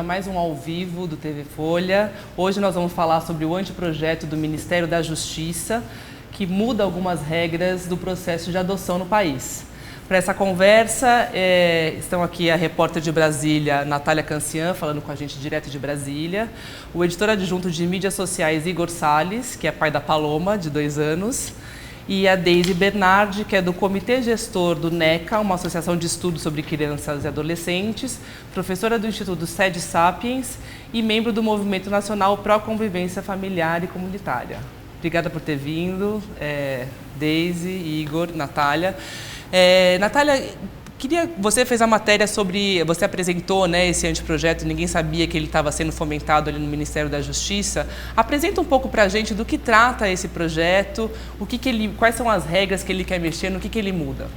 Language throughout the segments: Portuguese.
mais um ao vivo do TV Folha. Hoje nós vamos falar sobre o anteprojeto do Ministério da Justiça, que muda algumas regras do processo de adoção no país. Para essa conversa, estão aqui a repórter de Brasília, Natália Cancian, falando com a gente direto de Brasília, o editor adjunto de mídias sociais, Igor Salles, que é pai da Paloma, de 2 anos, e a Deise Bernardi, que é do Comitê Gestor do NECA, uma associação de estudos sobre crianças e adolescentes, professora do Instituto Sede Sapiens e membro do Movimento Nacional Pró Convivência Familiar e Comunitária. Obrigada por ter vindo, Deise, Igor, Natália. Natália, você fez a matéria sobre, você apresentou, né, esse anteprojeto, ninguém sabia que ele estava sendo fomentado ali no Ministério da Justiça. Apresenta um pouco para a gente do que trata esse projeto, quais são as regras que ele quer mexer, no que ele muda.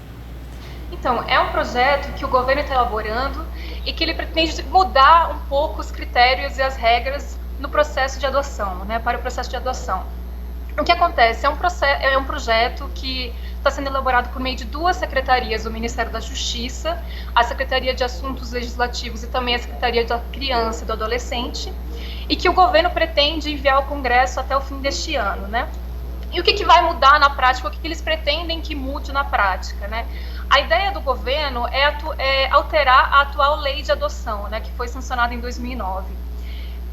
Então, é um projeto que o governo está elaborando e que ele pretende mudar um pouco os critérios e as regras no processo de adoção, né, para o processo de adoção. O que acontece? É um projeto que está sendo elaborado por meio de 2 secretarias do Ministério da Justiça, a Secretaria de Assuntos Legislativos e também a Secretaria da Criança e do Adolescente, e que o governo pretende enviar ao Congresso até o fim deste ano, né? E o que vai mudar na prática, o que eles pretendem que mude na prática, né? A ideia do governo é alterar a atual lei de adoção, né, que foi sancionada em 2009.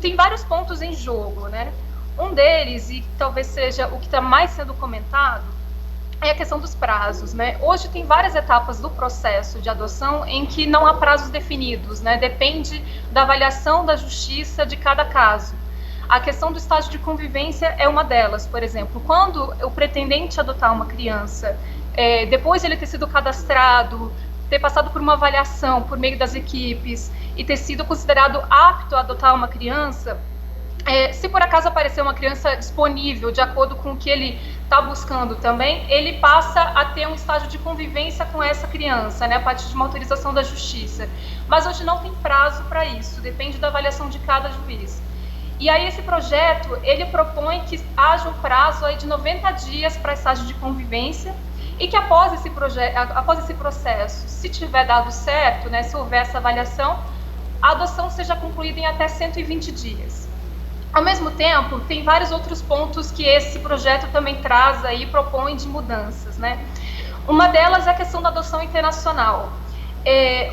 Tem vários pontos em jogo, né? Um deles, e talvez seja o que está mais sendo comentado, é a questão dos prazos, né? Hoje tem várias etapas do processo de adoção em que não há prazos definidos, né? Depende da avaliação da justiça de cada caso. A questão do estágio de convivência é uma delas, por exemplo. Quando o pretendente adotar uma criança, depois de ele ter sido cadastrado, ter passado por uma avaliação por meio das equipes e ter sido considerado apto a adotar uma criança, se por acaso aparecer uma criança disponível de acordo com o que ele está buscando também, ele passa a ter um estágio de convivência com essa criança, né, a partir de uma autorização da justiça. Mas hoje não tem prazo para isso, depende da avaliação de cada juiz. E aí esse projeto, ele propõe que haja um prazo aí de 90 dias para estágio de convivência e que após esse processo, se tiver dado certo, né, se houver essa avaliação, a adoção seja concluída em até 120 dias. Ao mesmo tempo, tem vários outros pontos que esse projeto também traz aí, propõe de mudanças, né? Uma delas é a questão da adoção internacional.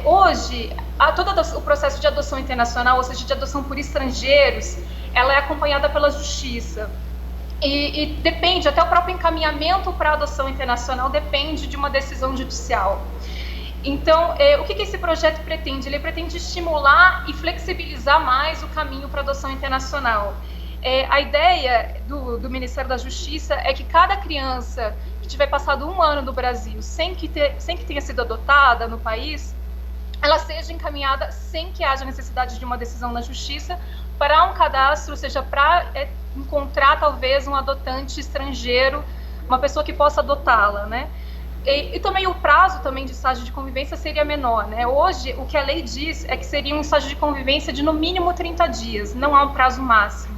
Hoje, todo o processo de adoção internacional, ou seja, de adoção por estrangeiros, ela é acompanhada pela justiça. E depende, até o próprio encaminhamento para a adoção internacional depende de uma decisão judicial. Então, o que esse projeto pretende? Ele pretende estimular e flexibilizar mais o caminho para a adoção internacional. A ideia do Ministério da Justiça é que cada criança que tiver passado 1 ano no Brasil sem que tenha sido adotada no país, ela seja encaminhada sem que haja necessidade de uma decisão na Justiça para um cadastro, ou seja, para encontrar talvez um adotante estrangeiro, uma pessoa que possa adotá-la, né? E também o prazo também de estágio de convivência seria menor, né? Hoje, o que a lei diz é que seria um estágio de convivência de no mínimo 30 dias, não há um prazo máximo.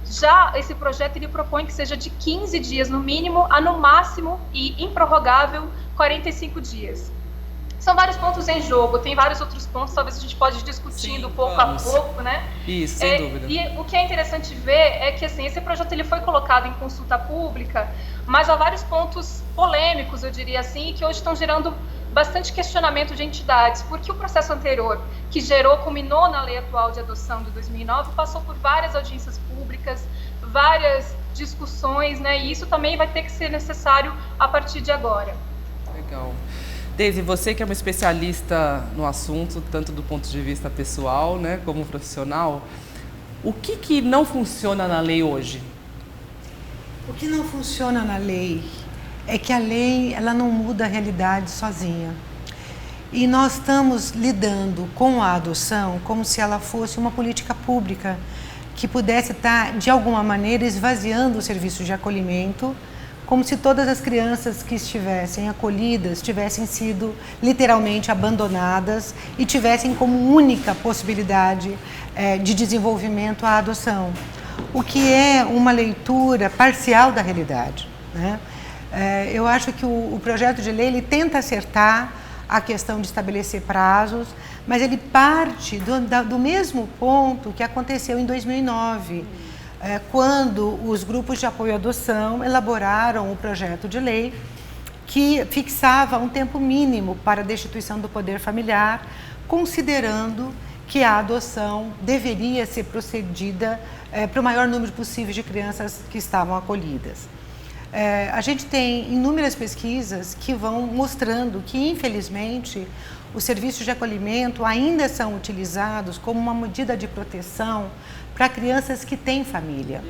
Já esse projeto, ele propõe que seja de 15 dias no mínimo a no máximo e improrrogável 45 dias. São vários pontos em jogo, tem vários outros pontos, talvez a gente pode ir discutindo pouco a pouco, né? Isso, sem dúvida. E o que é interessante ver é que, assim, esse projeto ele foi colocado em consulta pública, mas há vários pontos polêmicos, eu diria assim, que hoje estão gerando bastante questionamento de entidades, porque o processo anterior, que culminou na lei atual de adoção de 2009, passou por várias audiências públicas, várias discussões, né? E isso também vai ter que ser necessário a partir de agora. Legal. Deise, você que é uma especialista no assunto, tanto do ponto de vista pessoal, né, como profissional, o que não funciona na lei hoje? O que não funciona na lei é que a lei ela não muda a realidade sozinha. E nós estamos lidando com a adoção como se ela fosse uma política pública que pudesse estar, de alguma maneira, esvaziando o serviço de acolhimento, como se todas as crianças que estivessem acolhidas tivessem sido literalmente abandonadas e tivessem como única possibilidade de desenvolvimento a adoção, o que é uma leitura parcial da realidade, né? Eu acho que o projeto de lei ele tenta acertar a questão de estabelecer prazos, mas ele parte do mesmo ponto que aconteceu em 2009, quando os grupos de apoio à adoção elaboraram o projeto de lei que fixava um tempo mínimo para a destituição do poder familiar, considerando que a adoção deveria ser procedida para o maior número possível de crianças que estavam acolhidas. A gente tem inúmeras pesquisas que vão mostrando que, infelizmente, os serviços de acolhimento ainda são utilizados como uma medida de proteção para crianças que têm família.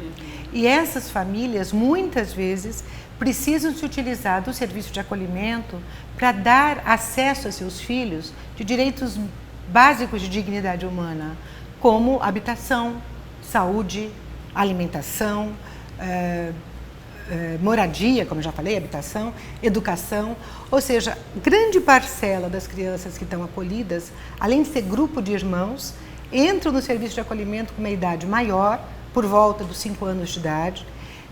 E essas famílias, muitas vezes, precisam se utilizar do serviço de acolhimento para dar acesso a seus filhos de direitos básicos de dignidade humana, como habitação, saúde, alimentação, moradia, como eu já falei, habitação, educação. Ou seja, grande parcela das crianças que estão acolhidas, além de ser grupo de irmãos, entram no serviço de acolhimento com uma idade maior, por volta dos 5 anos de idade,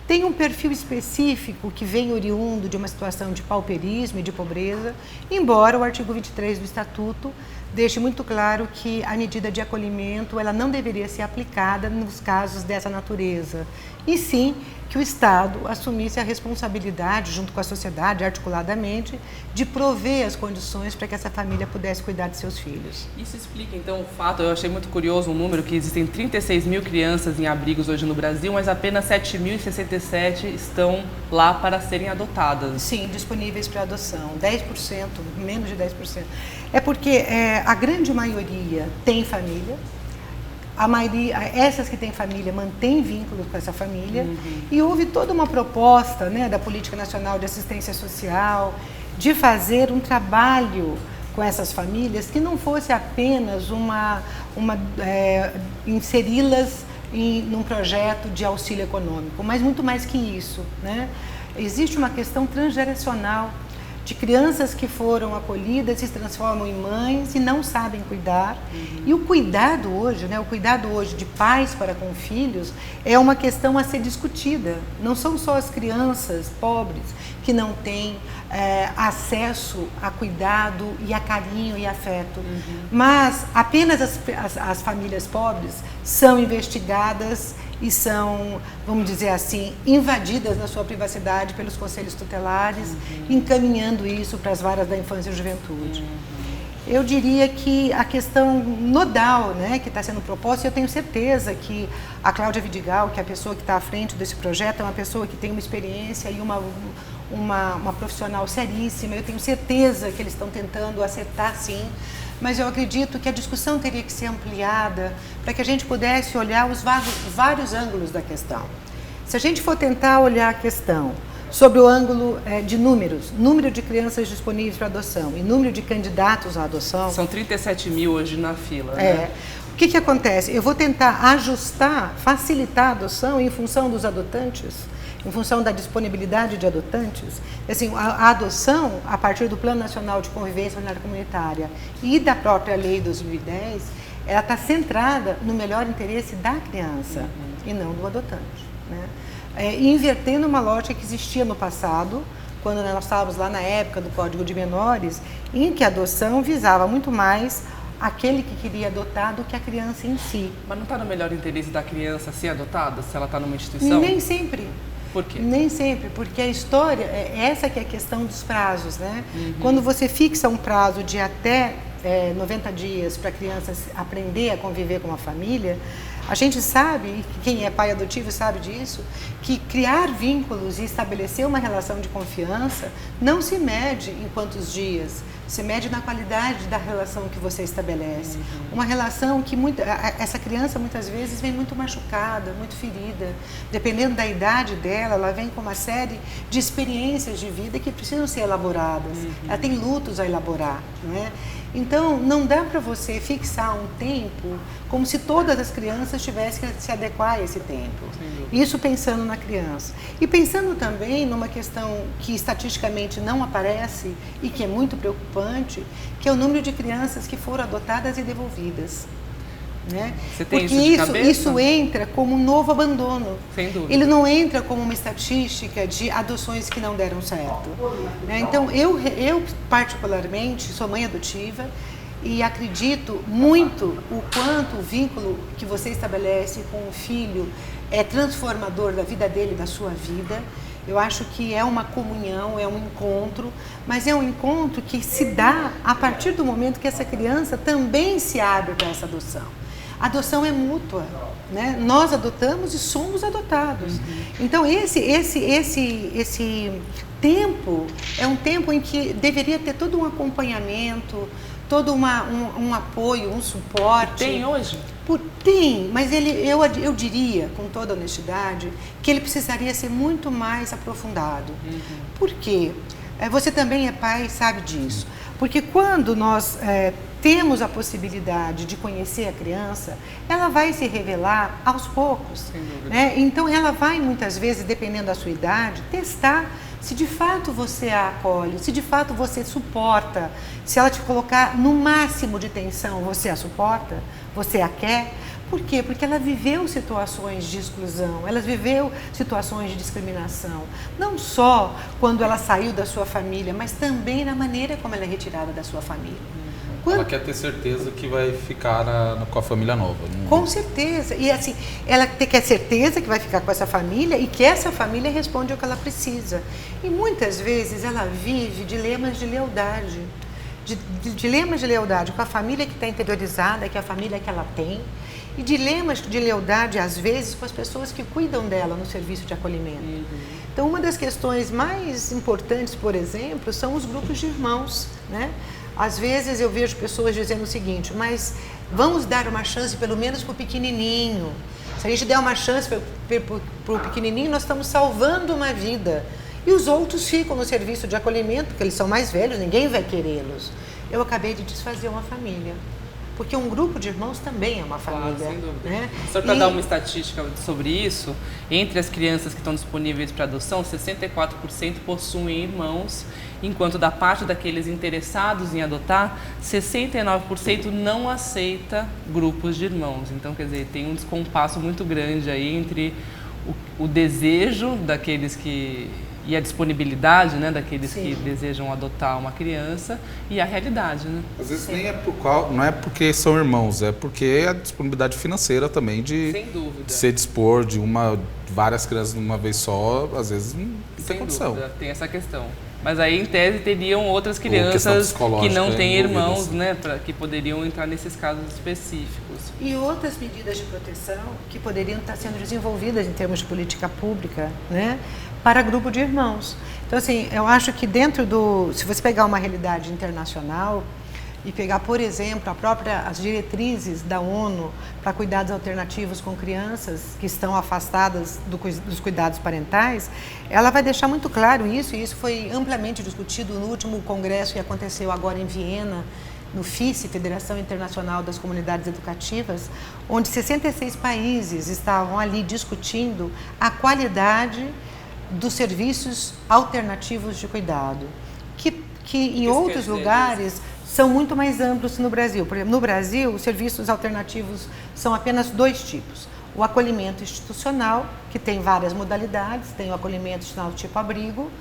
tem um perfil específico que vem oriundo de uma situação de pauperismo e de pobreza, embora o artigo 23 do Estatuto deixe muito claro que a medida de acolhimento ela não deveria ser aplicada nos casos dessa natureza, e sim que o Estado assumisse a responsabilidade, junto com a sociedade, articuladamente, de prover as condições para que essa família pudesse cuidar de seus filhos. Isso explica, então, o fato, eu achei muito curioso um número, que existem 36 mil crianças em abrigos hoje no Brasil, mas apenas 7.067 estão lá para serem adotadas. Sim, disponíveis para adoção, 10%, menos de 10%. É porque a grande maioria tem família, a maioria, essas que têm família mantêm vínculos com essa família, e houve toda uma proposta, né, da Política Nacional de Assistência Social de fazer um trabalho com essas famílias que não fosse apenas inseri-las num projeto de auxílio econômico, mas muito mais que isso, né? Existe uma questão transgeracional de crianças que foram acolhidas e se transformam em mães e não sabem cuidar. E o cuidado hoje, né, o cuidado hoje de pais para com filhos é uma questão a ser discutida. Não são só as crianças pobres que não têm acesso a cuidado e a carinho e afeto, mas apenas as famílias pobres são investigadas e são, vamos dizer assim, invadidas na sua privacidade pelos conselhos tutelares, encaminhando isso para as varas da infância e juventude. Eu diria que a questão nodal, né, que está sendo proposta, e eu tenho certeza que a Cláudia Vidigal, que é a pessoa que está à frente desse projeto, é uma pessoa que tem uma experiência e uma profissional seríssima. Eu tenho certeza que eles estão tentando acertar, sim, mas eu acredito que a discussão teria que ser ampliada para que a gente pudesse olhar os vários ângulos da questão. Se a gente for tentar olhar a questão sobre o ângulo de números, número de crianças disponíveis para adoção e número de candidatos à adoção... São 37 mil hoje na fila, né? O que acontece? Eu vou tentar ajustar, facilitar a adoção em função dos adotantes, em função da disponibilidade de adotantes. Assim, a adoção, a partir do Plano Nacional de Convivência Familiar Comunitária e da própria Lei 2010, ela está centrada no melhor interesse da criança e não do adotante, né? Invertendo uma lógica que existia no passado, quando nós estávamos lá na época do Código de Menores, em que a adoção visava muito mais aquele que queria adotar do que a criança em si. Mas não está no melhor interesse da criança ser adotada, se ela está numa instituição? Nem sempre. Por quê? Nem sempre, porque a história, essa que é a questão dos prazos, né? Quando você fixa um prazo de até 90 dias para a criança aprender a conviver com a família, a gente sabe, e quem é pai adotivo sabe disso, que criar vínculos e estabelecer uma relação de confiança não se mede em quantos dias, se mede na qualidade da relação que você estabelece. Uma relação que essa criança muitas vezes vem muito machucada, muito ferida. Dependendo da idade dela, ela vem com uma série de experiências de vida que precisam ser elaboradas. Ela tem lutos a elaborar, né? Então, não dá para você fixar um tempo como se todas as crianças tivessem que se adequar a esse tempo. Isso pensando na criança. E pensando também numa questão que estatisticamente não aparece e que é muito preocupante, que é o número de crianças que foram adotadas e devolvidas. Né? Você tem porque isso de cabeça? Isso entra como um novo abandono. Sem dúvida. Ele não entra como uma estatística de adoções que não deram certo. Né? Então, eu particularmente sou mãe adotiva e acredito muito o quanto o vínculo que você estabelece com o filho é transformador da vida dele, da sua vida. Eu acho que é uma comunhão, é um encontro, mas é um encontro que se dá a partir do momento que essa criança também se abre para essa adoção. A adoção é mútua, né? Nós adotamos e somos adotados. Então esse tempo é um tempo em que deveria ter todo um acompanhamento, todo um apoio, um suporte. Tem hoje? Tem, mas eu diria, com toda honestidade, que ele precisaria ser muito mais aprofundado. Por quê? Você também é pai e sabe disso. Porque quando nós temos a possibilidade de conhecer a criança, ela vai se revelar aos poucos. Né? Então, ela vai, muitas vezes, dependendo da sua idade, testar se de fato você a acolhe, se de fato você suporta, se ela te colocar no máximo de tensão, você a suporta, você a quer. Por quê? Porque ela viveu situações de exclusão, ela viveu situações de discriminação, não só quando ela saiu da sua família, mas também na maneira como ela é retirada da sua família. Ela quer ter certeza que vai ficar com a família nova. Com certeza. E assim, ela quer certeza que vai ficar com essa família e que essa família responde ao que ela precisa. E muitas vezes ela vive dilemas de lealdade. Dilemas de lealdade com a família que está interiorizada, que é a família que ela tem. E dilemas de lealdade, às vezes, com as pessoas que cuidam dela no serviço de acolhimento. Então, uma das questões mais importantes, por exemplo, são os grupos de irmãos, né? Às vezes eu vejo pessoas dizendo o seguinte, mas vamos dar uma chance pelo menos para o pequenininho. Se a gente der uma chance para o pequenininho, nós estamos salvando uma vida. E os outros ficam no serviço de acolhimento, porque eles são mais velhos, ninguém vai querê-los. Eu acabei de desfazer uma família. Porque um grupo de irmãos também é uma família. Claro, sem dúvida. Né? Só para dar uma estatística sobre isso, entre as crianças que estão disponíveis para adoção, 64% possuem irmãos, enquanto da parte daqueles interessados em adotar, 69% não aceita grupos de irmãos. Então, quer dizer, tem um descompasso muito grande aí entre o desejo daqueles que... e a disponibilidade, né, daqueles que desejam adotar uma criança e a realidade, né? Às vezes nem não é porque são irmãos, é porque a disponibilidade financeira também de se dispor de várias crianças de uma vez só, às vezes não tem condição. Dúvida, tem essa questão. Mas aí, em tese, teriam outras crianças que não têm irmãos, né, que poderiam entrar nesses casos específicos. E outras medidas de proteção que poderiam estar sendo desenvolvidas em termos de política pública, né, para grupo de irmãos. Então, assim, eu acho que se você pegar uma realidade internacional e pegar, por exemplo, as diretrizes da ONU para cuidados alternativos com crianças que estão afastadas dos cuidados parentais, ela vai deixar muito claro isso, e isso foi amplamente discutido no último congresso que aconteceu agora em Viena, no FICE, Federação Internacional das Comunidades Educativas, onde 66 países estavam ali discutindo a qualidade dos serviços alternativos de cuidado, que em outros lugares são muito mais amplos no Brasil. Por exemplo, no Brasil, os serviços alternativos são apenas 2 tipos. O acolhimento institucional, que tem várias modalidades, tem o acolhimento institucional tipo abrigo,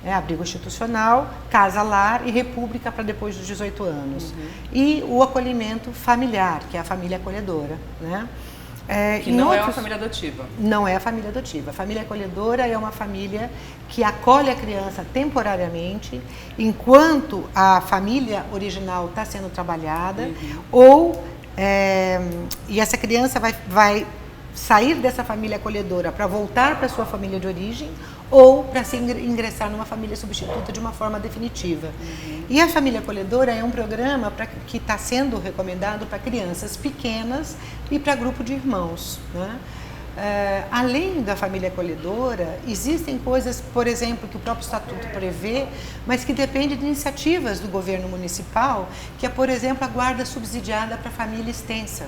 abrigo institucional, casa-lar e república para depois dos 18 anos. E o acolhimento familiar, que é a família acolhedora, né? Que não é uma família adotiva. Não é a família adotiva. A família acolhedora é uma família que acolhe a criança temporariamente, enquanto a família original está sendo trabalhada, e essa criança vai sair dessa família acolhedora para voltar para sua família de origem, ou para se ingressar numa família substituta de uma forma definitiva. E a família acolhedora é um programa que está sendo recomendado para crianças pequenas e para grupo de irmãos, né? Além da família acolhedora, existem coisas, por exemplo, que o próprio Estatuto prevê, mas que dependem de iniciativas do governo municipal, que é, por exemplo, a guarda subsidiada para família extensa,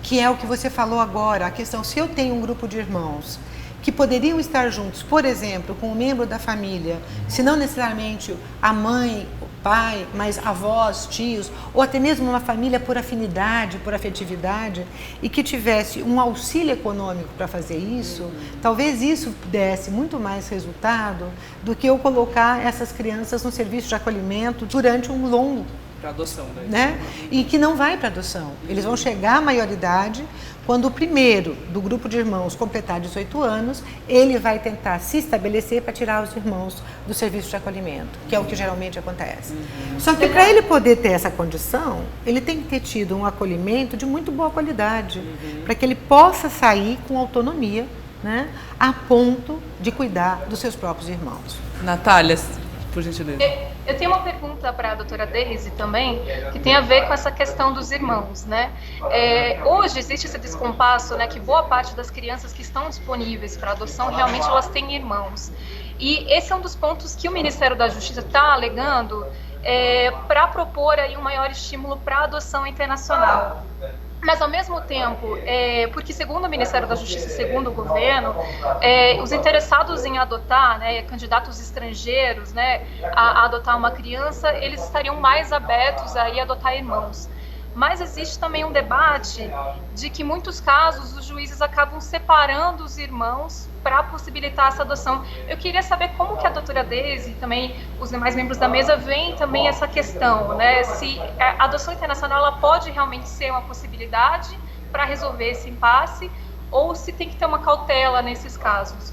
que é o que você falou agora, a questão, se eu tenho um grupo de irmãos que poderiam estar juntos, por exemplo, com um membro da família, se não necessariamente a mãe pai, mas avós, tios, ou até mesmo uma família por afinidade, por afetividade, e que tivesse um auxílio econômico para fazer isso, talvez isso desse muito mais resultado do que eu colocar essas crianças no serviço de acolhimento durante um longo para adoção, né? E que não vai para adoção. Eles vão chegar à maioridade quando o primeiro do grupo de irmãos completar 18 anos, ele vai tentar se estabelecer para tirar os irmãos do serviço de acolhimento, que é o que geralmente acontece. Só que para ele poder ter essa condição, ele tem que ter tido um acolhimento de muito boa qualidade, para que ele possa sair com autonomia, né, a ponto de cuidar dos seus próprios irmãos. Natália, por gentileza. Eu tenho uma pergunta para a doutora Deise também, que tem a ver com essa questão dos irmãos, né? Hoje existe esse descompasso, né, que boa parte das crianças que estão disponíveis para adoção, realmente elas têm irmãos. E esse é um dos pontos que o Ministério da Justiça está alegando para propor aí um maior estímulo para a adoção internacional. Mas, ao mesmo tempo, porque segundo o Ministério da Justiça, segundo o governo, os interessados em adotar, né, candidatos estrangeiros, né, a adotar uma criança, eles estariam mais abertos a adotar irmãos. Mas existe também um debate de que, em muitos casos, os juízes acabam separando os irmãos para possibilitar essa adoção. Eu queria saber como que a doutora Deise e também os demais membros da mesa veem também essa questão, né? Se a adoção internacional ela pode realmente ser uma possibilidade para resolver esse impasse ou se tem que ter uma cautela nesses casos.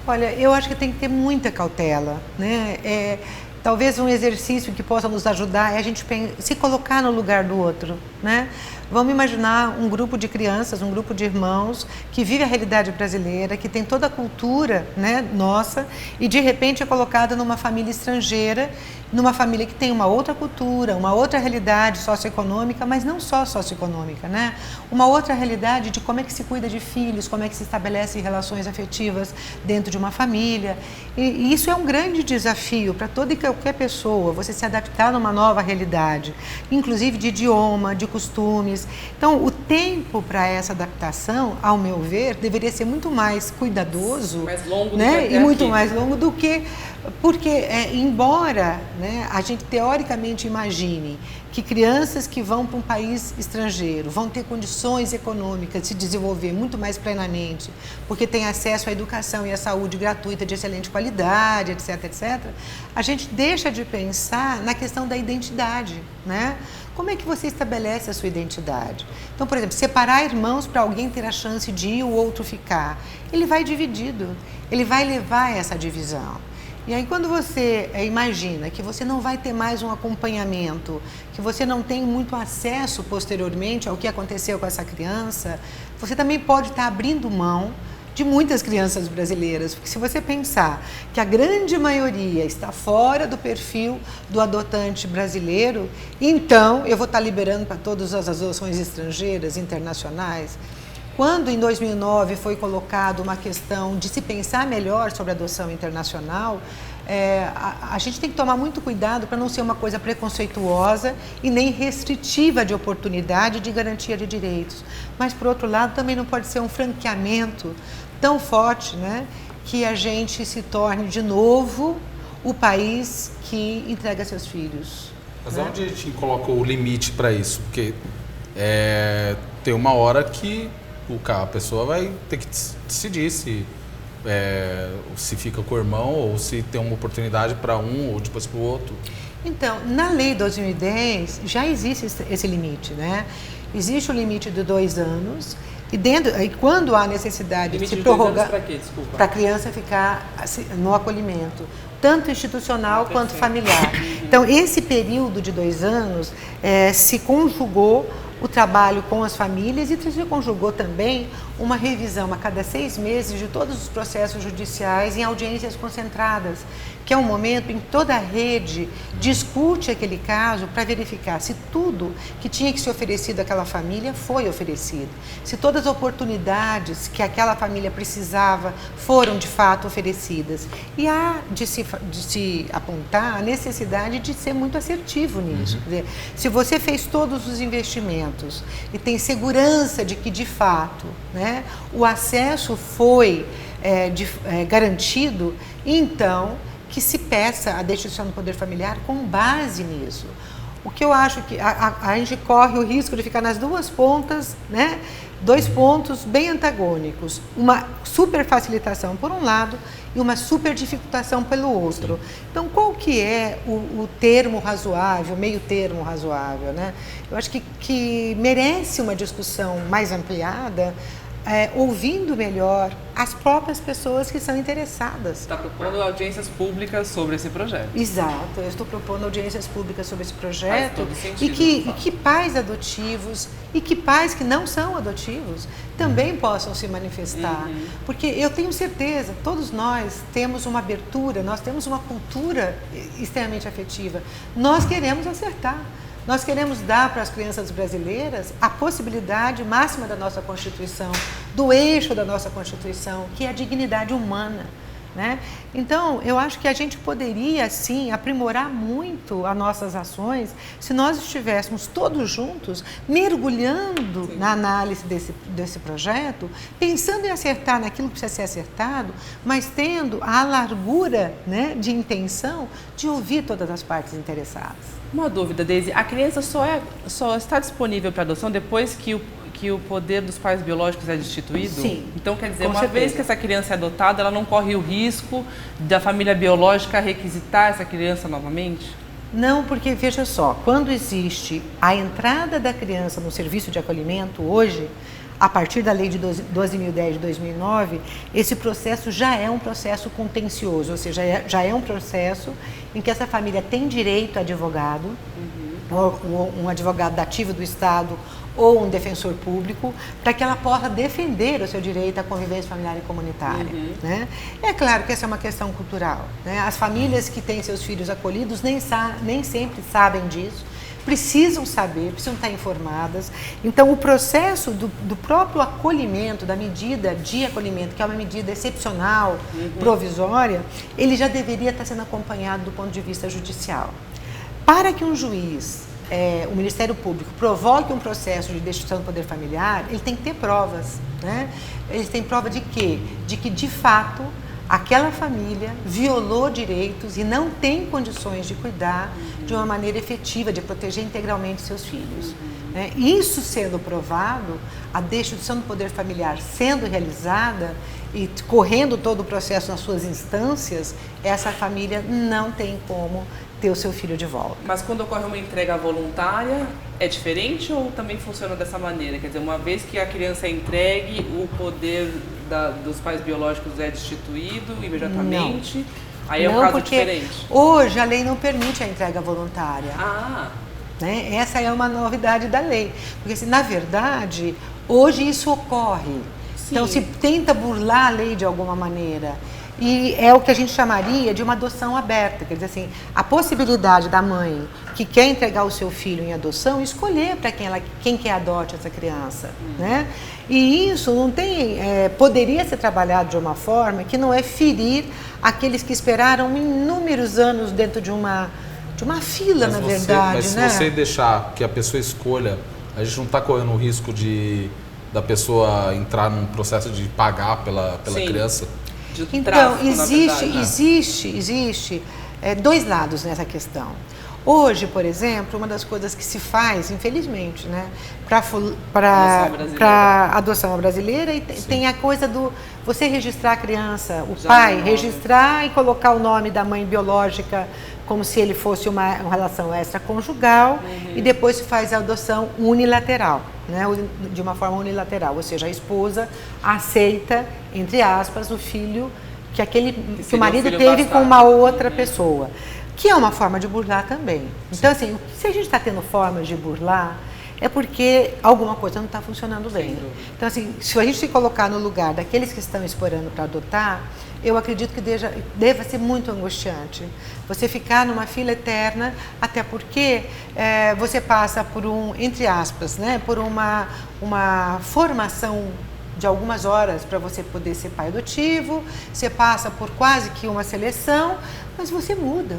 Olha, eu acho que tem que ter muita cautela, né? Talvez um exercício que possa nos ajudar é a gente se colocar no lugar do outro, né? Vamos imaginar um grupo de crianças, um grupo de irmãos que vive a realidade brasileira, que tem toda a cultura, né, nossa, e de repente é colocada numa família estrangeira, numa família que tem uma outra cultura, uma outra realidade socioeconômica, mas não só socioeconômica, né? Uma outra realidade de como é que se cuida de filhos, como é que se estabelece relações afetivas dentro de uma família. E isso é um grande desafio para toda e qualquer pessoa, você se adaptar numa nova realidade, inclusive de idioma, de costumes. Então, o tempo para essa adaptação, ao meu ver, deveria ser muito mais cuidadoso, mais longo, né? E muito mais longo do que... Porque, embora, né, a gente teoricamente imagine que crianças que vão para um país estrangeiro vão ter condições econômicas de se desenvolver muito mais plenamente, porque tem acesso à educação e à saúde gratuita de excelente qualidade, etc., etc., a gente deixa de pensar na questão da identidade, né? Como é que você estabelece a sua identidade? Então, por exemplo, separar irmãos para alguém ter a chance de ir, o outro ficar. Ele vai dividido, ele vai levar essa divisão. E aí, quando você imagina que você não vai ter mais um acompanhamento, que você não tem muito acesso posteriormente ao que aconteceu com essa criança, você também pode estar abrindo mão de muitas crianças brasileiras, porque se você pensar que a grande maioria está fora do perfil do adotante brasileiro, então eu vou estar liberando para todas as adoções estrangeiras, internacionais. Quando em 2009 foi colocada uma questão de se pensar melhor sobre a adoção internacional, a gente tem que tomar muito cuidado para não ser uma coisa preconceituosa e nem restritiva de oportunidade de garantia de direitos. Mas, por outro lado, também não pode ser um franqueamento tão forte, né, que a gente se torne de novo o país que entrega seus filhos. Mas né? onde a gente coloca o limite para isso? Porque tem uma hora que a pessoa vai ter que decidir se fica com o irmão ou se tem uma oportunidade para um ou depois para o outro. Então, na lei 2010 já existe esse limite, né? Existe o limite de 2 anos e quando há necessidade de se prorrogar para a criança ficar no acolhimento, tanto institucional quanto familiar. Então, esse período de 2 anos se conjugou o trabalho com as famílias e se conjugou também uma revisão a cada 6 meses de todos os processos judiciais em audiências concentradas, que é um momento em que toda a rede discute aquele caso para verificar se tudo que tinha que ser oferecido àquela família foi oferecido, se todas as oportunidades que aquela família precisava foram de fato oferecidas. E há de se apontar a necessidade de ser muito assertivo nisso. Quer dizer, se você fez todos os investimentos e tem segurança de que de fato, né, o acesso foi garantido, então que se peça a destituição do poder familiar com base nisso. O que eu acho que a gente corre o risco de ficar nas duas pontas, né? Dois pontos bem antagônicos. Uma super facilitação por um lado e uma super dificultação pelo outro. Então, qual que é o termo razoável, meio termo razoável, né? Eu acho que merece uma discussão mais ampliada, ouvindo melhor as próprias pessoas que são interessadas. Está propondo audiências públicas sobre esse projeto. Exato, eu estou propondo audiências públicas sobre esse projeto. Faz todo sentido, e que pais adotivos e que pais que não são adotivos também possam se manifestar. Porque eu tenho certeza, todos nós temos uma abertura, nós temos uma cultura extremamente afetiva. Nós queremos acertar. Nós queremos dar para as crianças brasileiras a possibilidade máxima da nossa Constituição, do eixo da nossa Constituição, que é a dignidade humana, né? Então, eu acho que a gente poderia, sim, aprimorar muito as nossas ações se nós estivéssemos todos juntos, mergulhando na análise desse projeto, pensando em acertar naquilo que precisa ser acertado, mas tendo a largura, né, de intenção de ouvir todas as partes interessadas. Uma dúvida, Deise, a criança só está disponível para adoção depois que o poder dos pais biológicos é destituído? Sim. Então, quer dizer, uma vez que essa criança é adotada, ela não corre o risco da família biológica requisitar essa criança novamente? Não, porque veja só, quando existe a entrada da criança no serviço de acolhimento hoje, a partir da lei de 12.010 de 2009, esse processo já é um processo contencioso, ou seja, já é um processo em que essa família tem direito a advogado, ou um advogado dativo do Estado ou um defensor público, para que ela possa defender o seu direito à convivência familiar e comunitária. Né? É claro que essa é uma questão cultural. Né? As famílias que têm seus filhos acolhidos nem sempre sabem disso, precisam saber, precisam estar informadas. Então, o processo do próprio acolhimento, da medida de acolhimento, que é uma medida excepcional, provisória, ele já deveria estar sendo acompanhado do ponto de vista judicial. Para que um juiz, o Ministério Público, provoque um processo de destituição do poder familiar, ele tem que ter provas. Né? Ele tem prova de quê? De que, de fato, aquela família violou direitos e não tem condições de cuidar de uma maneira efetiva, de proteger integralmente seus filhos. Né? Isso sendo provado, a destituição do poder familiar sendo realizada e correndo todo o processo nas suas instâncias, essa família não tem como ter o seu filho de volta. Mas quando ocorre uma entrega voluntária, é diferente ou também funciona dessa maneira? Quer dizer, uma vez que a criança é entregue, o poder dos pais biológicos é destituído imediatamente? Não. Aí é um caso diferente? Hoje a lei não permite a entrega voluntária. Né? Essa é uma novidade da lei. Porque, assim, na verdade, hoje isso ocorre. Sim. Então, se tenta burlar a lei de alguma maneira. E é o que a gente chamaria de uma adoção aberta, quer dizer assim, a possibilidade da mãe que quer entregar o seu filho em adoção, escolher para quem quer adote essa criança, né? E isso não tem, poderia ser trabalhado de uma forma que não é ferir aqueles que esperaram inúmeros anos dentro de uma fila, na verdade, mas né? Se você deixar que a pessoa escolha, a gente não está correndo o risco da pessoa entrar num processo de pagar pela criança? Então, existe dois lados nessa questão. Hoje, por exemplo, uma das coisas que se faz, infelizmente, né, para adoção brasileira, tem a coisa do você registrar a criança, o pai registrar e colocar o nome da mãe biológica como se ele fosse uma relação extraconjugal, e depois se faz a adoção unilateral, né, de uma forma unilateral, ou seja, a esposa aceita, entre aspas, o filho que o marido teve com uma outra pessoa, que é uma forma de burlar também. Então, assim, se a gente está tendo formas de burlar, é porque alguma coisa não está funcionando bem. Então, assim, se a gente se colocar no lugar daqueles que estão explorando para adotar, eu acredito que deva ser muito angustiante. Você ficar numa fila eterna, até porque você passa por entre aspas, né, por uma formação de algumas horas para você poder ser pai adotivo, você passa por quase que uma seleção, mas você muda.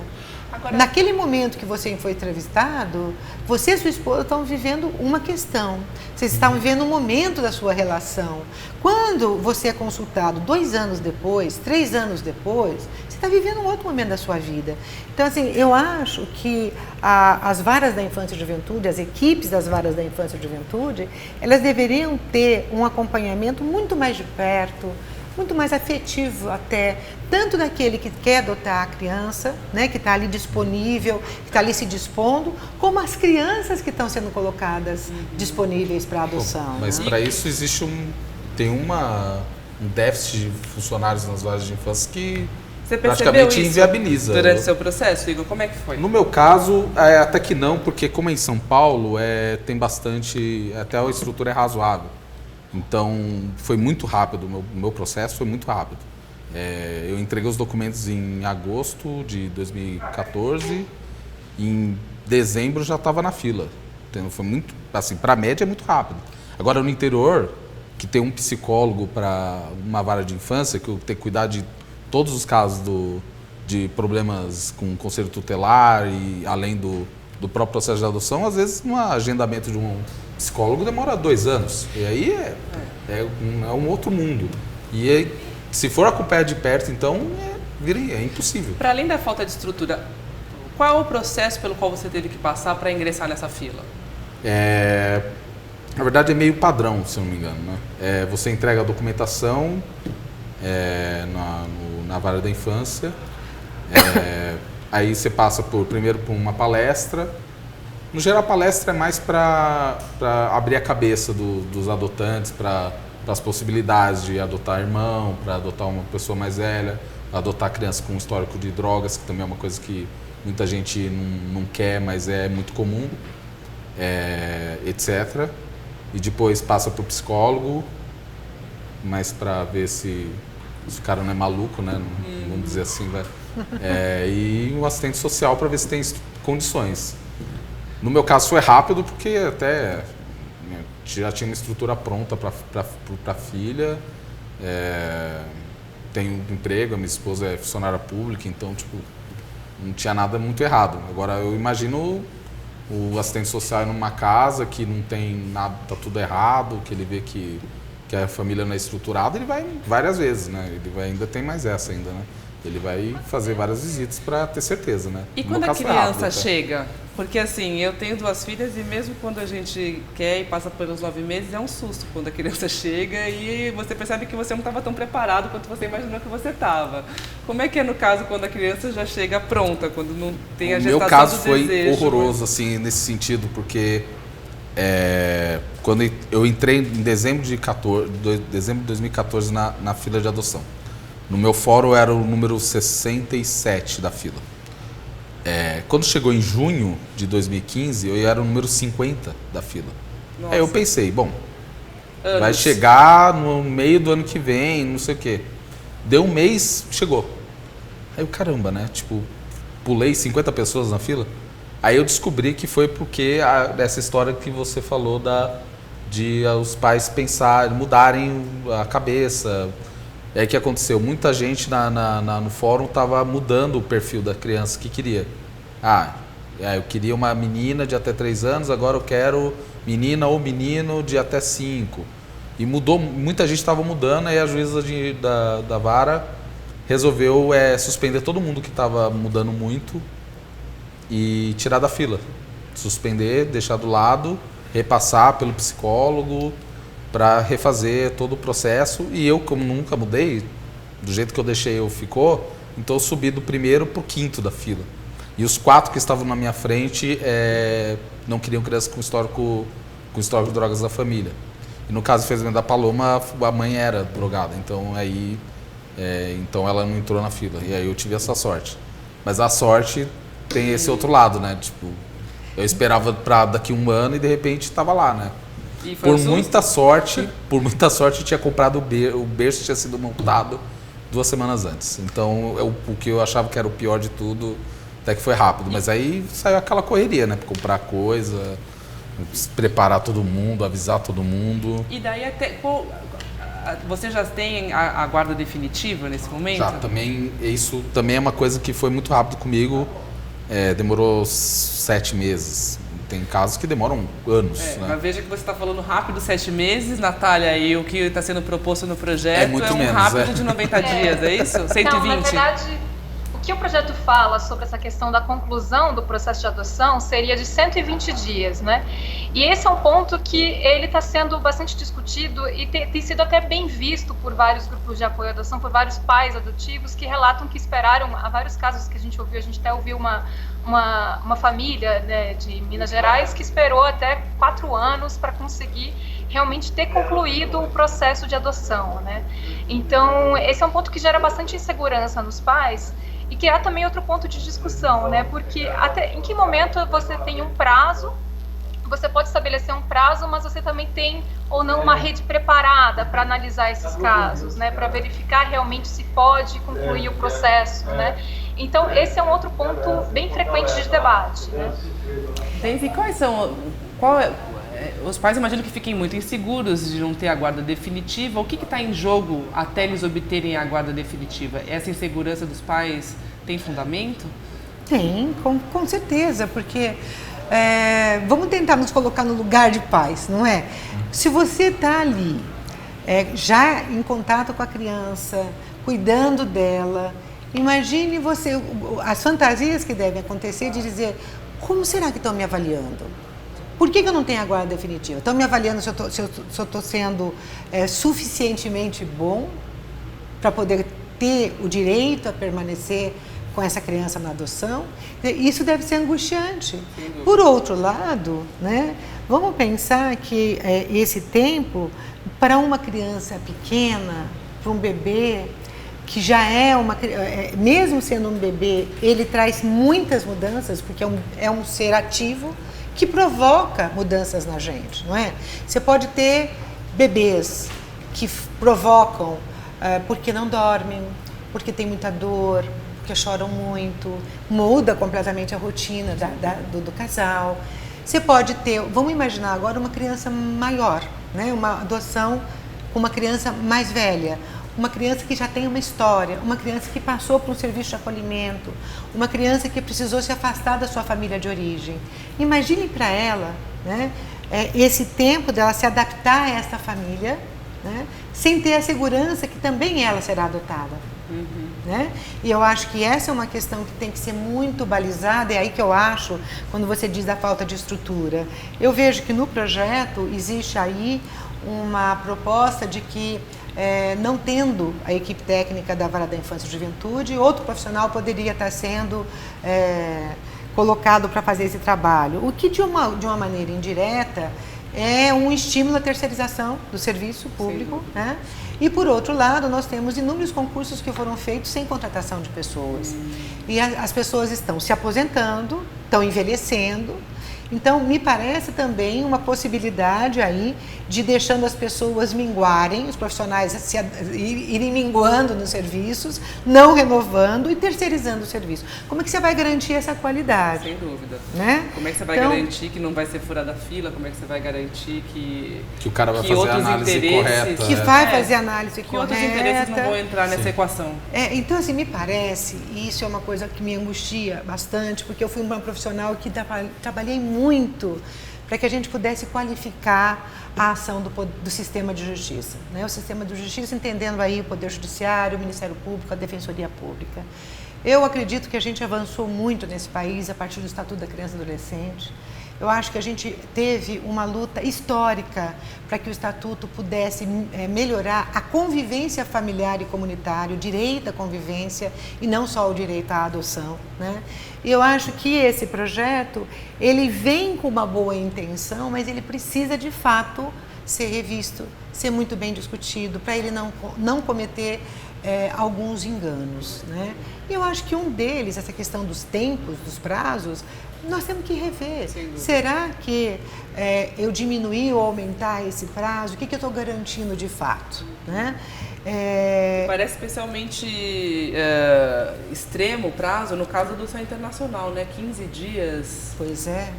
Agora, naquele momento que você foi entrevistado, você e sua esposa estão vivendo uma questão. Vocês estão vivendo um momento da sua relação. Quando você é consultado 2 anos depois, 3 anos depois, você está vivendo um outro momento da sua vida. Então, assim, eu acho que as varas da infância e juventude, as equipes das varas da infância e juventude, elas deveriam ter um acompanhamento muito mais de perto, muito mais afetivo até, tanto daquele que quer adotar a criança, né, que está ali disponível, que está ali se dispondo, como as crianças que estão sendo colocadas disponíveis para adoção. Mas para isso existe um déficit de funcionários nas varas de infância que Você praticamente isso inviabiliza. Durante o seu processo, Igor? Como é que foi? No meu caso, até que não, porque como é em São Paulo, tem bastante, até a estrutura é razoável. Então, foi muito rápido, o meu processo foi muito rápido. Eu entreguei os documentos em agosto de 2014 e em dezembro já estava na fila. Então, foi muito, assim, para a média é muito rápido. Agora, no interior, que tem um psicólogo para uma vara de infância, que eu tenho que cuidar de todos os casos de problemas com conselho tutelar e além do próprio processo de adoção, às vezes um agendamento de um psicólogo demora 2 anos. E aí é um outro mundo. E aí, se for acompanhar de perto, então é impossível. Para além da falta de estrutura, qual é o processo pelo qual você teve que passar para ingressar nessa fila? Na verdade é meio padrão, se eu não me engano, né? Você entrega a documentação na vara da infância, aí você passa primeiro por uma palestra. No geral, a palestra é mais para abrir a cabeça dos adotantes, para as possibilidades de adotar irmão, para adotar uma pessoa mais velha, adotar criança com histórico de drogas, que também é uma coisa que muita gente não quer, mas é muito comum, etc. E depois passa para o psicólogo, mas para ver se o cara não é maluco, né? Vamos dizer assim, e um assistente social para ver se tem condições. No meu caso foi rápido porque até já tinha uma estrutura pronta para a filha, tenho um emprego, a minha esposa é funcionária pública, então não tinha nada muito errado. Agora eu imagino o assistente social numa casa que não tem nada, tá tudo errado, que ele vê que a família não é estruturada, ele vai várias vezes, né? Ainda tem mais essa ainda, né? Ele vai fazer várias visitas para ter certeza, né? E quando a criança chega? Porque assim, eu tenho 2 filhas e mesmo quando a gente quer e passa pelos 9 meses, é um susto quando a criança chega e você percebe que você não estava tão preparado quanto você imaginou que você estava. Como é que é no caso quando a criança já chega pronta, quando não tem a gestação do desejo? O meu caso foi horroroso, assim, nesse sentido, porque quando eu entrei em dezembro de 2014 na fila de adoção. No meu fórum era o número 67 da fila. Quando chegou em junho de 2015, eu era o número 50 da fila. Nossa. Aí eu pensei, bom, vai chegar no meio do ano que vem, não sei o quê. Deu um mês, chegou. Aí eu, caramba, né? Pulei 50 pessoas na fila. Aí eu descobri que foi porque dessa história que você falou de os pais mudarem a cabeça. E aí o que aconteceu? Muita gente no fórum estava mudando o perfil da criança que queria. Eu queria uma menina de até 3 anos, agora eu quero menina ou menino de até 5. E mudou, muita gente estava mudando, aí a juíza da vara resolveu suspender todo mundo que estava mudando muito e tirar da fila. Suspender, deixar do lado, repassar pelo psicólogo, para refazer todo o processo. E eu, como nunca mudei, do jeito que eu deixei ficou, então eu subi do primeiro para o 5º da fila. E os 4 que estavam na minha frente não queriam criança com histórico de drogas da família. E no caso, infelizmente, da Paloma, a mãe era drogada, então então ela não entrou na fila. E aí eu tive essa sorte. Mas a sorte tem esse outro lado, né? Eu esperava para daqui 1 ano e de repente estava lá, né? Por muita sorte, eu tinha comprado o berço tinha sido montado 2 semanas antes. Então, o que eu achava que era o pior de tudo, até que foi rápido. Mas aí saiu aquela correria, né? Para comprar coisa, preparar todo mundo, avisar todo mundo. E daí você já tem a guarda definitiva nesse momento? Já, isso também é uma coisa que foi muito rápido comigo. Demorou 7 meses. Tem casos que demoram anos. Né? Mas veja que você está falando rápido, 7 meses, Natália, e o que está sendo proposto no projeto muito menos, rápido de 90 dias, é isso? 120? Não, na verdade, que o projeto fala sobre essa questão da conclusão do processo de adoção seria de 120 dias, né? E esse é um ponto que ele está sendo bastante discutido e tem sido até bem visto por vários grupos de apoio à adoção, por vários pais adotivos que relatam que esperaram, há vários casos que a gente até ouviu uma família, né, de Minas Gerais que esperou até 4 anos para conseguir realmente ter concluído o processo de adoção, né? Então, esse é um ponto que gera bastante insegurança nos pais e que é também outro ponto de discussão, né? Porque até em que momento você tem um prazo, você pode estabelecer um prazo, mas você também tem ou não uma rede preparada para analisar esses casos, né? Para verificar realmente se pode concluir o processo, né? Então, esse é um outro ponto bem frequente de debate, né? Deise, os pais imaginam que fiquem muito inseguros de não ter a guarda definitiva. O que está em jogo até eles obterem a guarda definitiva? Essa insegurança dos pais tem fundamento? Tem, com certeza, porque vamos tentar nos colocar no lugar de pais, não é? Se você está ali, já em contato com a criança, cuidando dela, imagine você, as fantasias que devem acontecer de dizer, como será que estão me avaliando? Por que eu não tenho a guarda definitiva? Estão me avaliando se eu estou sendo suficientemente bom para poder ter o direito a permanecer com essa criança na adoção? Isso deve ser angustiante. Por outro lado, né, vamos pensar que esse tempo, para uma criança pequena, para um bebê, que já mesmo sendo um bebê, ele traz muitas mudanças, porque é um ser ativo, que provoca mudanças na gente, não é? Você pode ter bebês que provocam porque não dormem, porque tem muita dor, porque choram muito, muda completamente a rotina do casal. Você pode ter, vamos imaginar agora uma criança maior, né? Uma adoção com uma criança mais velha, uma criança que já tem uma história, uma criança que passou por um serviço de acolhimento, uma criança que precisou se afastar da sua família de origem. Imagine para ela, né, esse tempo dela se adaptar a essa família, né, sem ter a segurança que também ela será adotada. Né? E eu acho que essa é uma questão que tem que ser muito balizada, é aí que eu acho, quando você diz da falta de estrutura. Eu vejo que no projeto existe aí uma proposta de que não tendo a equipe técnica da Vara da Infância e Juventude, outro profissional poderia estar sendo colocado para fazer esse trabalho. O que, de uma maneira indireta, é um estímulo à terceirização do serviço público. Né? E, por outro lado, nós temos inúmeros concursos que foram feitos sem contratação de pessoas. E as pessoas estão se aposentando, estão envelhecendo. Então, me parece também uma possibilidade aí de deixando as pessoas minguarem, os profissionais irem minguando nos serviços, não renovando e terceirizando o serviço. Como é que você vai garantir essa qualidade? Sem dúvida. Né? Como é que você vai garantir que não vai ser furada a fila? Como é que você vai garantir que o cara vai fazer a análise correta? Que vai fazer a análise que correta. Que outros interesses não vão entrar nessa equação? Então, assim, me parece, e isso é uma coisa que me angustia bastante, porque eu fui uma profissional que trabalhei muito para que a gente pudesse qualificar a ação do sistema de justiça. Né? O sistema de justiça, entendendo aí o Poder Judiciário, o Ministério Público, a Defensoria Pública. Eu acredito que a gente avançou muito nesse país a partir do Estatuto da Criança e Adolescente. Eu acho que a gente teve uma luta histórica para que o Estatuto pudesse melhorar a convivência familiar e comunitária, o direito à convivência e não só o direito à adoção. Né? E eu acho que esse projeto, ele vem com uma boa intenção, mas ele precisa de fato ser revisto, ser muito bem discutido, para ele não cometer alguns enganos. Né? E eu acho que um deles, essa questão dos tempos, dos prazos, nós temos que rever. Será que eu diminuir ou aumentar esse prazo? O que eu estou garantindo de fato? Né? Parece especialmente extremo o prazo no caso da adoção internacional, né? 15 dias. Pois é.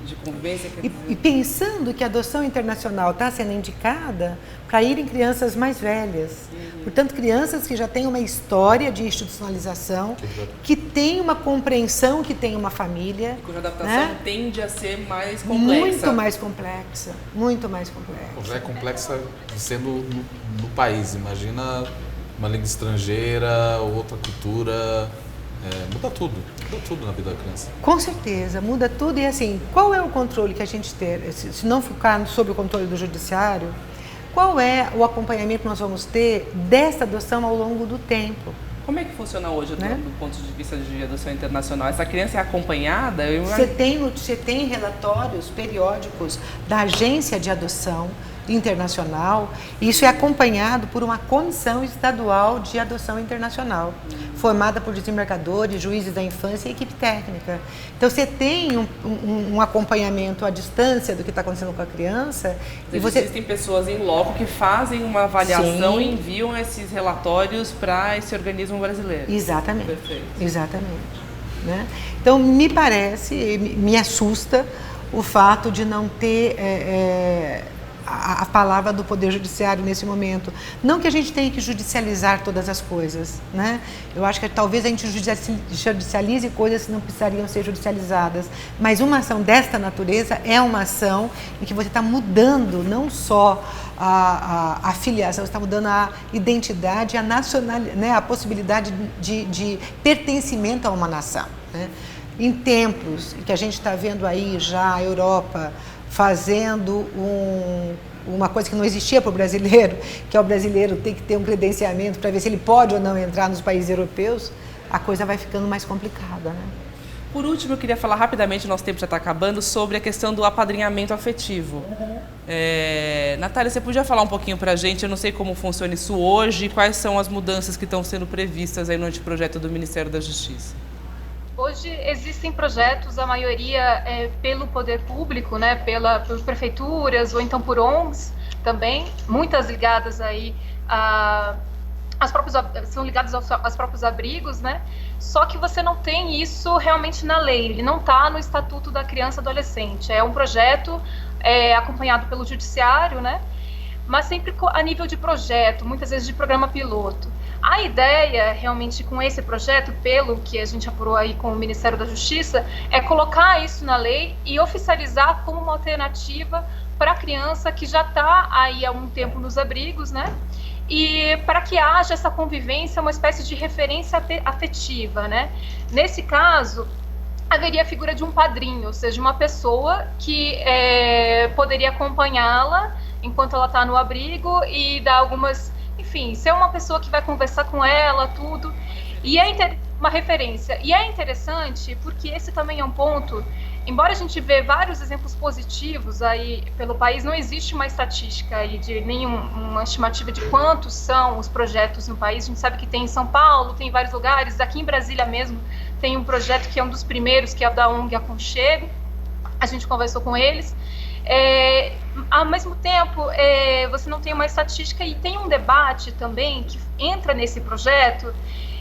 De convivência. E pensando que a adoção internacional está sendo indicada para irem crianças mais velhas. Portanto, crianças que já têm uma história de institucionalização, que têm uma compreensão, que têm uma família. Cuja adaptação tende a ser mais complexa. Muito mais complexa. Muito mais complexa. Já é complexa sendo no país. Imagina uma língua estrangeira, outra cultura. muda tudo na vida da criança. Com certeza, muda tudo. E assim, qual é o controle que a gente tem? Se não ficar sob o controle do judiciário, qual é o acompanhamento que nós vamos ter desta adoção ao longo do tempo? Como é que funciona hoje, né? do ponto de vista de adoção internacional? Essa criança é acompanhada? Você tem relatórios periódicos da Agência de Adoção Internacional. Isso é acompanhado por uma comissão estadual de adoção internacional, formada por desembargadores, juízes da infância e equipe técnica. Então você tem um acompanhamento à distância do que está acontecendo com a criança. Existem pessoas em loco que fazem uma avaliação. Sim. E enviam esses relatórios para esse organismo brasileiro. Exatamente. Perfeito. Exatamente. Né? Então me me assusta o fato de não ter a palavra do Poder Judiciário nesse momento. Não que a gente tenha que judicializar todas as coisas, né? Eu acho que talvez a gente judicialize coisas que não precisariam ser judicializadas, mas uma ação desta natureza é uma ação em que você está mudando não só a filiação, você está mudando a identidade, a nacionalidade, né? A possibilidade de pertencimento a uma nação, né? Em tempos que a gente está vendo aí já a Europa fazendo uma coisa que não existia para o brasileiro, que é o brasileiro ter que ter um credenciamento para ver se ele pode ou não entrar nos países europeus, a coisa vai ficando mais complicada, né? Por último, eu queria falar rapidamente, nosso tempo já está acabando, sobre a questão do apadrinhamento afetivo. Natália, você podia falar um pouquinho para a gente, eu não sei como funciona isso hoje, e quais são as mudanças que estão sendo previstas aí no anteprojeto do Ministério da Justiça? Hoje existem projetos, a maioria pelo poder público, né, pelas prefeituras ou então por ONGs também, muitas ligadas aí são ligadas aos próprios abrigos, né? Só que você não tem isso realmente na lei, ele não está no Estatuto da Criança e Adolescente. É um projeto acompanhado pelo Judiciário, né? Mas sempre a nível de projeto, muitas vezes de programa piloto. A ideia, realmente, com esse projeto, pelo que a gente apurou aí com o Ministério da Justiça, é colocar isso na lei e oficializar como uma alternativa para a criança que já está aí há um tempo nos abrigos, né? E para que haja essa convivência, uma espécie de referência afetiva, né? Nesse caso, haveria a figura de um padrinho, ou seja, uma pessoa que poderia acompanhá-la enquanto ela está no abrigo e dar algumas... Enfim, ser uma pessoa que vai conversar com ela, tudo. E uma referência. E é interessante porque esse também é um ponto, embora a gente vê vários exemplos positivos aí pelo país, não existe uma estatística aí de nenhuma estimativa de quantos são os projetos no país. A gente sabe que tem em São Paulo, tem em vários lugares, aqui em Brasília mesmo tem um projeto que é um dos primeiros, que é o da ONG Aconchego. A gente conversou com eles. Ao mesmo tempo, você não tem uma estatística e tem um debate também que entra nesse projeto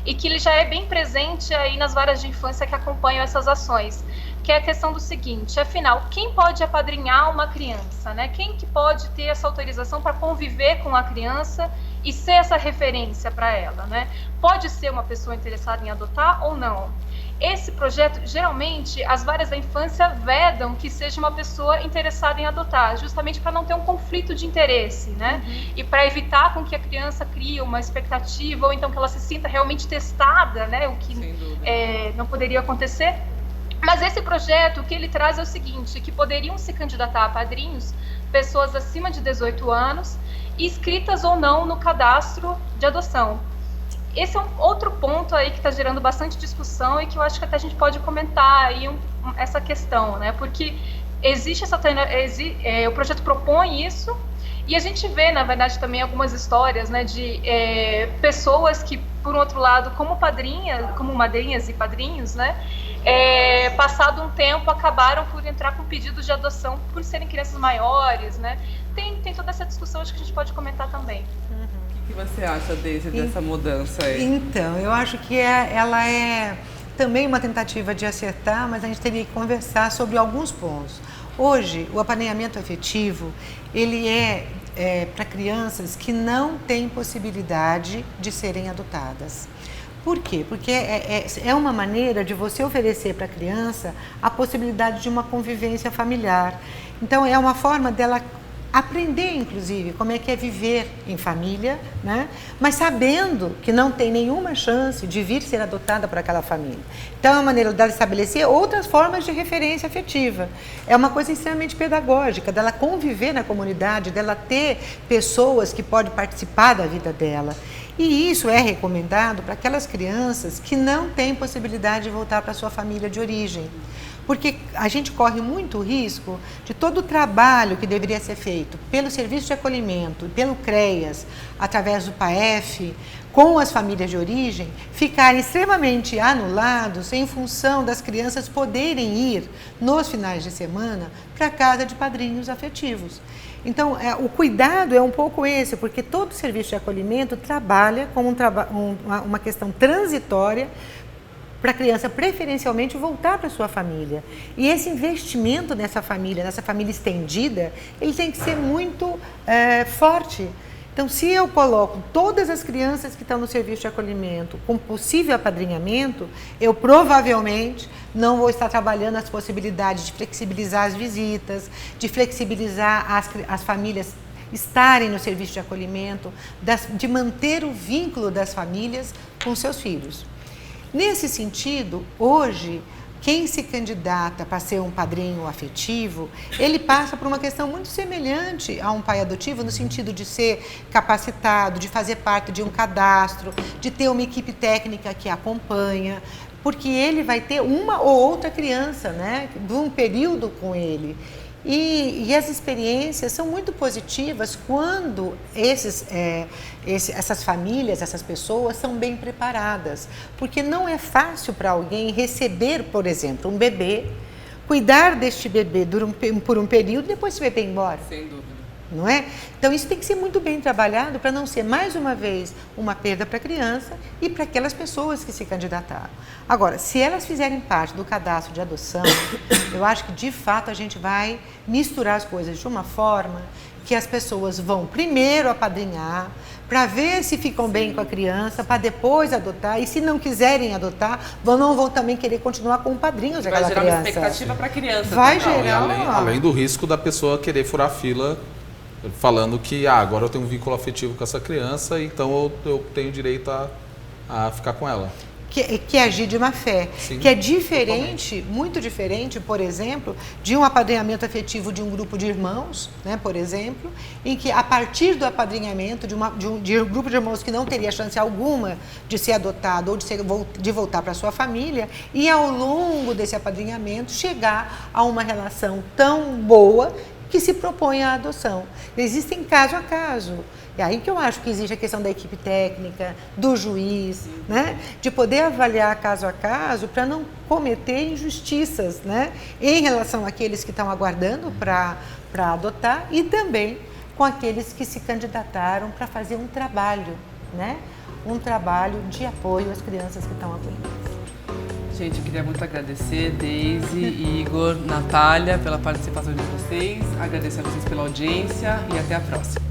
e que ele já é bem presente aí nas varas de infância que acompanham essas ações, que é a questão do seguinte: afinal, quem pode apadrinhar uma criança, né? Quem que pode ter essa autorização para conviver com a criança e ser essa referência para ela, né? Pode ser uma pessoa interessada em adotar ou não. Esse projeto, geralmente, as varas da infância vedam que seja uma pessoa interessada em adotar, justamente para não ter um conflito de interesse, né? E para evitar com que a criança crie uma expectativa ou então que ela se sinta realmente testada, né? O que não poderia acontecer. Mas esse projeto, o que ele traz é o seguinte, que poderiam se candidatar a padrinhos pessoas acima de 18 anos, inscritas ou não no cadastro de adoção. Esse é um outro ponto aí que está gerando bastante discussão e que eu acho que até a gente pode comentar aí essa questão, né? Porque existe o projeto propõe isso e a gente vê, na verdade, também algumas histórias, né, de pessoas que, por um outro lado, como madrinhas e padrinhos, né, passado um tempo, acabaram por entrar com pedidos de adoção por serem crianças maiores, né? Tem toda essa discussão, acho que a gente pode comentar também. O que você acha dessa mudança aí? Então, eu acho que ela é também uma tentativa de acertar, mas a gente teria que conversar sobre alguns pontos. Hoje, o apadrinhamento afetivo, ele é para crianças que não têm possibilidade de serem adotadas. Por quê? Porque é uma maneira de você oferecer para a criança a possibilidade de uma convivência familiar. Então, é uma forma dela aprender, inclusive, como é que é viver em família, né? Mas sabendo que não tem nenhuma chance de vir ser adotada por aquela família. Então, é uma maneira dela estabelecer outras formas de referência afetiva. É uma coisa extremamente pedagógica, dela conviver na comunidade, dela ter pessoas que podem participar da vida dela. E isso é recomendado para aquelas crianças que não têm possibilidade de voltar para a sua família de origem. Porque a gente corre muito risco de todo o trabalho que deveria ser feito pelo Serviço de Acolhimento, pelo CREAS, através do PAEF, com as famílias de origem, ficarem extremamente anulados em função das crianças poderem ir, nos finais de semana, para a casa de padrinhos afetivos. Então, o cuidado é um pouco esse, porque todo o Serviço de Acolhimento trabalha como uma questão transitória para a criança preferencialmente voltar para a sua família. E esse investimento nessa família estendida, ele tem que ser muito forte. Então, se eu coloco todas as crianças que estão no serviço de acolhimento com possível apadrinhamento, eu provavelmente não vou estar trabalhando as possibilidades de flexibilizar as visitas, de flexibilizar as famílias estarem no serviço de acolhimento, de manter o vínculo das famílias com seus filhos. Nesse sentido, hoje, quem se candidata para ser um padrinho afetivo, ele passa por uma questão muito semelhante a um pai adotivo, no sentido de ser capacitado, de fazer parte de um cadastro, de ter uma equipe técnica que acompanha, porque ele vai ter uma ou outra criança, né, de um período com ele. E as experiências são muito positivas quando essas famílias, essas pessoas são bem preparadas. Porque não é fácil para alguém receber, por exemplo, um bebê, cuidar deste bebê por um período e depois esse bebê ir embora. Sem dúvida. Não é? Então isso tem que ser muito bem trabalhado para não ser mais uma vez uma perda para a criança e para aquelas pessoas que se candidataram. Agora, se elas fizerem parte do cadastro de adoção, eu acho que de fato a gente vai misturar as coisas de uma forma que as pessoas vão primeiro apadrinhar, para ver se ficam bem com a criança, para depois adotar, e se não quiserem adotar, não vão também querer continuar com o padrinho daquela criança. Vai gerar uma expectativa para a criança. Vai também. gerar. Além do risco da pessoa querer furar fila, falando que agora eu tenho um vínculo afetivo com essa criança, então eu tenho direito a ficar com ela. Que é agir de má fé. Sim, que é diferente, totalmente. Muito diferente, por exemplo, de um apadrinhamento afetivo de um grupo de irmãos, né, por exemplo, em que a partir do apadrinhamento de um grupo de irmãos que não teria chance alguma de ser adotado ou de voltar para a sua família, e ao longo desse apadrinhamento chegar a uma relação tão boa que se propõe a adoção. Existem caso a caso. É aí que eu acho que existe a questão da equipe técnica, do juiz, né? De poder avaliar caso a caso para não cometer injustiças, né? Em relação àqueles que estão aguardando para adotar e também com aqueles que se candidataram para fazer um trabalho, né? Um trabalho de apoio às crianças que estão acolhidas. Gente, eu queria muito agradecer, Deise, Igor, Natália, pela participação de vocês. Agradecer a vocês pela audiência e até a próxima.